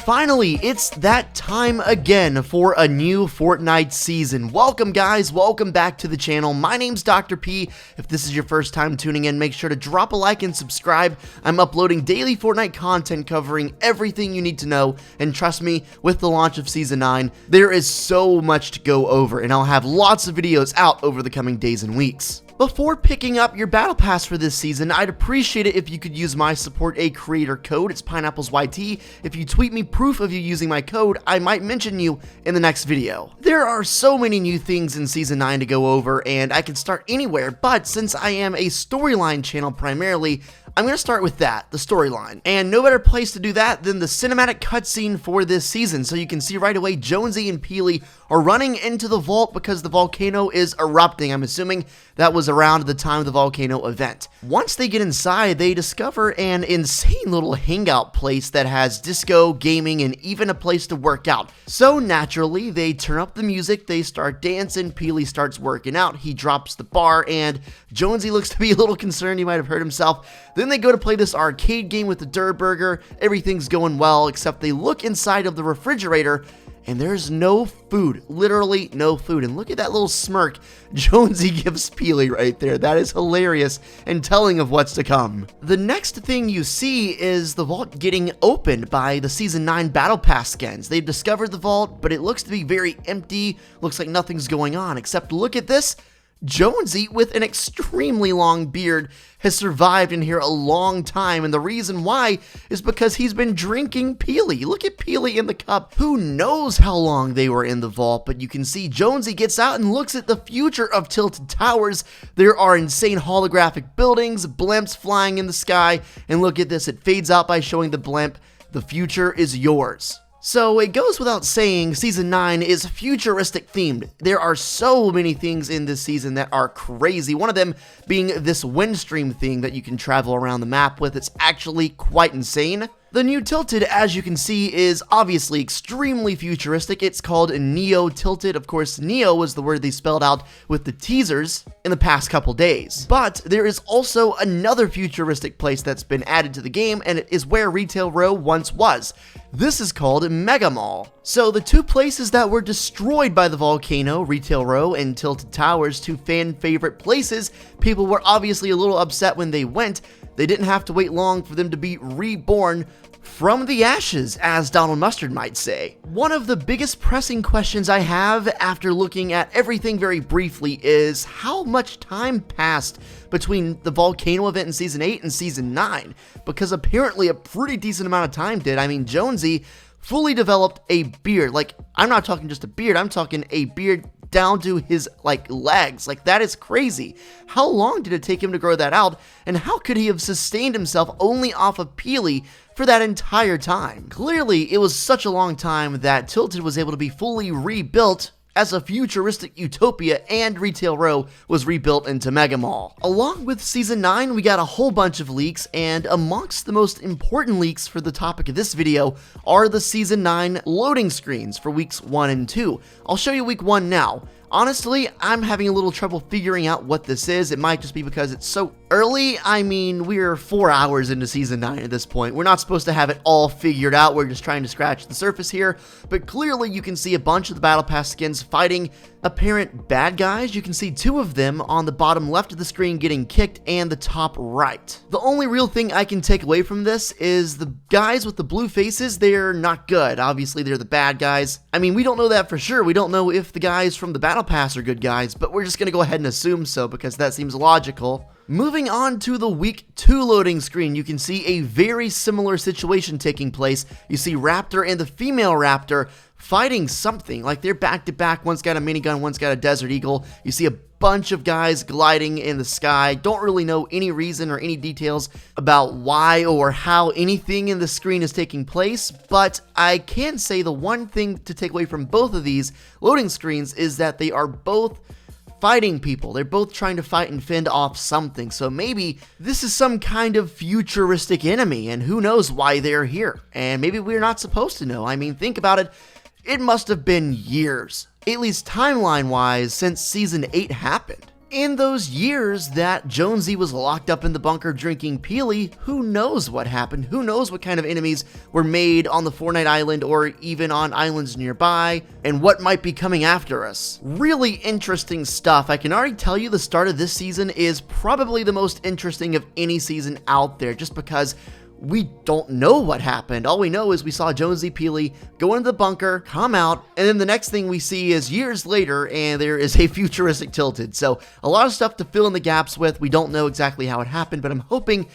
finally, it's that time again for a new Fortnite season. Welcome guys, welcome back to the channel. My name's Dr. P. If this is your first time tuning in, make sure to drop a like and subscribe. I'm uploading daily Fortnite content covering everything you need to know, and trust me, with the launch of Season 9, there is so much to go over, and I'll have lots of videos out over the coming days and weeks. Before picking up your battle pass for this season, I'd appreciate it if you could use my support a creator code. It's Pineapplez YT. If you tweet me proof of you using my code, I might mention you in the next video. There are so many new things in Season 9 to go over, and I can start anywhere, but since I am a storyline channel primarily, I'm going to start with that, the storyline. And no better place to do that than the cinematic cutscene for this season. So you can see right away Jonesy and Peely are running into the vault because the volcano is erupting. I'm assuming that was around the time of the volcano event. Once they get inside, they discover an insane little hangout place that has disco, gaming, and even a place to work out. So naturally, they turn up the music, they start dancing, Peely starts working out, he drops the bar, and Jonesy looks to be a little concerned, he might have hurt himself. Then they go to play this arcade game with the Durr Burger. Everything's going well, except they look inside of the refrigerator and there's no food, literally no food. And look at that little smirk Jonesy gives Peely right there. That is hilarious and telling of what's to come. The next thing you see is the vault getting opened by the Season 9 Battle Pass skins. They've discovered the vault, but it looks to be very empty. Looks like nothing's going on, except look at this. Jonesy, with an extremely long beard, has survived in here a long time, and the reason why is because he's been drinking Peely. Look at Peely in the cup. Who knows how long they were in the vault, but you can see Jonesy gets out and looks at the future of Tilted Towers. There are insane holographic buildings, blimps flying in the sky, and look at this, it fades out by showing the blimp. The future is yours. So it goes without saying, Season 9 is futuristic themed. There are so many things in this season that are crazy. One of them being this windstream thing that you can travel around the map with. It's actually quite insane. The new Tilted, as you can see, is obviously extremely futuristic. It's called Neo Tilted. Of course, Neo was the word they spelled out with the teasers in the past couple days. But there is also another futuristic place that's been added to the game, and it is where Retail Row once was. This is called Mega Mall. So the two places that were destroyed by the volcano, Retail Row and Tilted Towers, two fan favorite places, people were obviously a little upset when they went. They didn't have to wait long for them to be reborn from the ashes, as Donald Mustard might say. One of the biggest pressing questions I have after looking at everything very briefly is how much time passed between the volcano event in Season 8 and Season 9, because apparently a pretty decent amount of time did. I mean, Jonesy fully developed a beard. Like, I'm not talking just a beard, I'm talking a beard down to his legs. Like, that is crazy. How long did it take him to grow that out, and how could he have sustained himself only off of Peely for that entire time? Clearly, it was such a long time that Tilted was able to be fully rebuilt as a futuristic utopia, and Retail Row was rebuilt into Mega Mall. Along with Season 9, we got a whole bunch of leaks, and amongst the most important leaks for the topic of this video are the Season 9 loading screens for weeks 1 and 2. I'll show you week 1 now. Honestly, I'm having a little trouble figuring out what this is. It might just be because it's so early. I mean, we're 4 hours into Season 9 at this point. We're not supposed to have it all figured out. We're just trying to scratch the surface here. But clearly, you can see a bunch of the Battle Pass skins fighting apparent bad guys. You can see 2 of them on the bottom left of the screen getting kicked and the top right. The only real thing I can take away from this is the guys with the blue faces, they're not good. Obviously, they're the bad guys. I mean, we don't know that for sure. We don't know if the guys from the Battle Pass are good guys, but we're just gonna go ahead and assume so because that seems logical. Moving on to the week 2 loading screen, you can see a very similar situation taking place. You see Raptor and the female Raptor fighting something, like they're back to back. One's got a minigun, one's got a Desert Eagle. You see a bunch of guys gliding in the sky. Don't really know any reason or any details about why or how anything in the screen is taking place, but I can say the one thing to take away from both of these loading screens is that they are both fighting people. They're both trying to fight and fend off something, so maybe this is some kind of futuristic enemy, and who knows why they're here, and maybe we're not supposed to know. I mean, think about it. It must have been years, at least timeline-wise, since Season 8 happened. In those years that Jonesy was locked up in the bunker drinking Peely, who knows what happened? Who knows what kind of enemies were made on the Fortnite island or even on islands nearby, and what might be coming after us. Really interesting stuff. I can already tell you the start of this season is probably the most interesting of any season out there, just because we don't know what happened. All we know is we saw Jonesy Peely go into the bunker, come out, and then the next thing we see is years later, and there is a Futuristic Tilted. So a lot of stuff to fill in the gaps with. We don't know exactly how it happened, but I'm hoping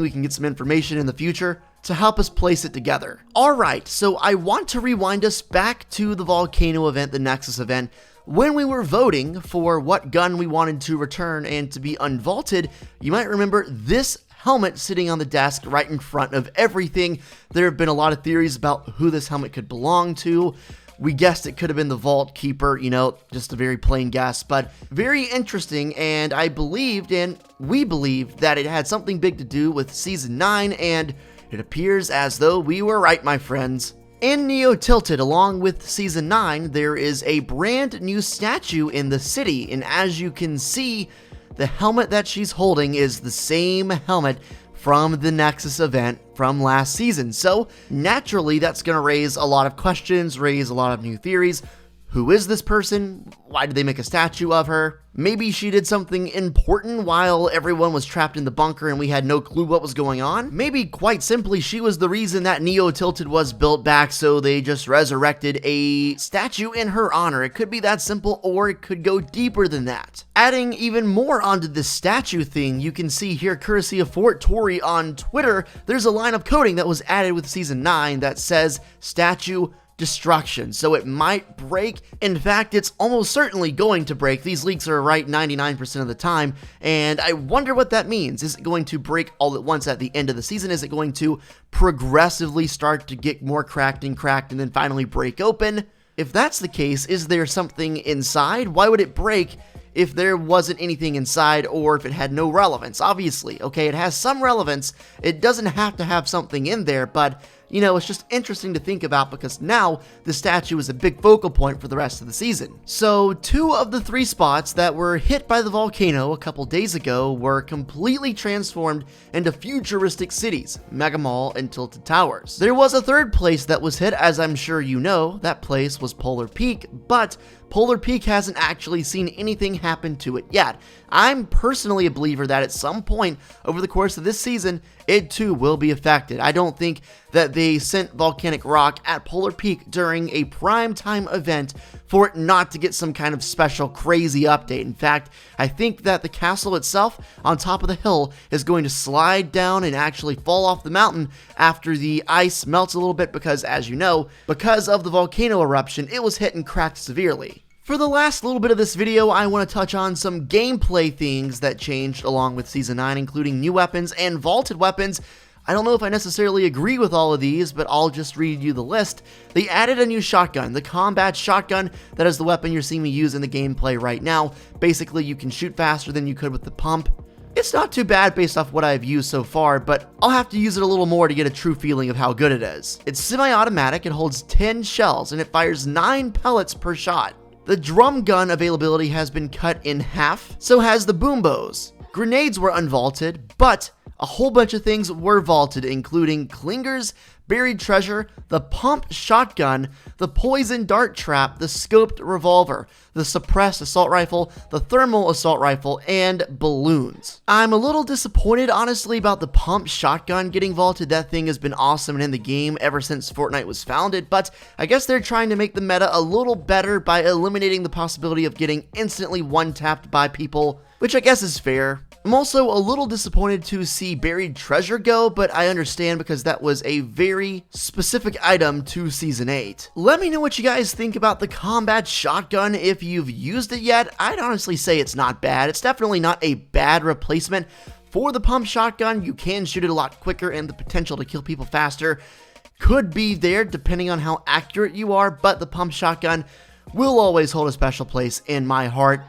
we can get some information in the future to help us place it together. Alright, so I want to rewind us back to the volcano event, the Nexus event, when we were voting for what gun we wanted to return and to be unvaulted. You might remember this helmet sitting on the desk right in front of everything. There have been a lot of theories about who this helmet could belong to. We guessed it could have been the Vault Keeper, you know, just a very plain guess, but very interesting, and I believed, and we believed, that it had something big to do with Season 9, and it appears as though we were right, my friends. In Neo Tilted, along with Season 9, there is a brand new statue in the city, and as you can see, the helmet that she's holding is the same helmet from the Nexus event from last season. So naturally, that's going to raise a lot of questions, raise a lot of new theories. Who is this person? Why did they make a statue of her? Maybe she did something important while everyone was trapped in the bunker and we had no clue what was going on. Maybe, quite simply, she was the reason that Neo Tilted was built back, so they just resurrected a statue in her honor. It could be that simple, or it could go deeper than that. Adding even more onto this statue thing, you can see here, courtesy of Fort Tory on Twitter, there's a line of coding that was added with Season 9 that says statue destruction, so it might break. In fact, it's almost certainly going to break. These leaks are right 99% of the time, and I wonder what that means. Is it going to break all at once at the end of the season? Is it going to progressively start to get more cracked and then finally break open? If that's the case, is there something inside? Why would it break if there wasn't anything inside, or if it had no relevance? Obviously, okay, it has some relevance. It doesn't have to have something in there, but you know, it's just interesting to think about because now the statue is a big focal point for the rest of the season. So 2 of the 3 spots that were hit by the volcano a couple days ago were completely transformed into futuristic cities, Mega Mall and Tilted Towers. There was a 3rd place that was hit, as I'm sure you know. That place was Polar Peak, but Polar Peak hasn't actually seen anything happen to it yet. I'm personally a believer that at some point over the course of this season, it too will be affected. I don't think that they sent volcanic rock at Polar Peak during a prime time event for it not to get some kind of special crazy update. In fact, I think that the castle itself on top of the hill is going to slide down and actually fall off the mountain after the ice melts a little bit because, as you know, because of the volcano eruption, it was hit and cracked severely. For the last little bit of this video, I want to touch on some gameplay things that changed along with Season 9, including new weapons and vaulted weapons. I don't know if I necessarily agree with all of these, but I'll just read you the list. They added a new shotgun, the combat shotgun. That is the weapon you're seeing me use in the gameplay right now. Basically, you can shoot faster than you could with the pump. It's not too bad based off what I've used so far, but I'll have to use it a little more to get a true feeling of how good it is. It's semi-automatic, it holds 10 shells, and it fires 9 pellets per shot. The drum gun availability has been cut in half, so has the boom bows. Grenades were unvaulted, but a whole bunch of things were vaulted, including clingers, buried treasure, the pump shotgun, the poison dart trap, the scoped revolver, the suppressed assault rifle, the thermal assault rifle, and balloons. I'm a little disappointed, honestly, about the pump shotgun getting vaulted. That thing has been awesome and in the game ever since Fortnite was founded, but I guess they're trying to make the meta a little better by eliminating the possibility of getting instantly one-tapped by people, which I guess is fair. I'm also a little disappointed to see buried treasure go, but I understand because that was a very specific item to Season 8. Let me know what you guys think about the combat shotgun if you've used it yet. I'd honestly say it's not bad. It's definitely not a bad replacement for the pump shotgun. You can shoot it a lot quicker and the potential to kill people faster could be there depending on how accurate you are, but the pump shotgun will always hold a special place in my heart.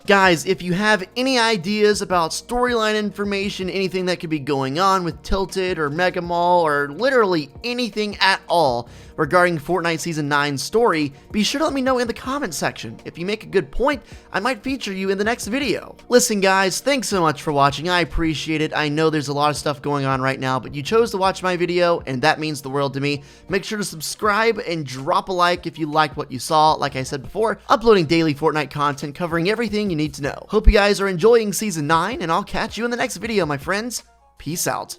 Guys, if you have any ideas about storyline information, anything that could be going on with Tilted or Mega Mall, or literally anything at all regarding Fortnite Season 9's story, be sure to let me know in the comment section. If you make a good point, I might feature you in the next video. Listen guys, thanks so much for watching, I appreciate it. I know there's a lot of stuff going on right now, but you chose to watch my video, and that means the world to me. Make sure to subscribe and drop a like if you liked what you saw. Like I said before, uploading daily Fortnite content covering everything you need to know. Hope you guys are enjoying Season 9, and I'll catch you in the next video, my friends. Peace out.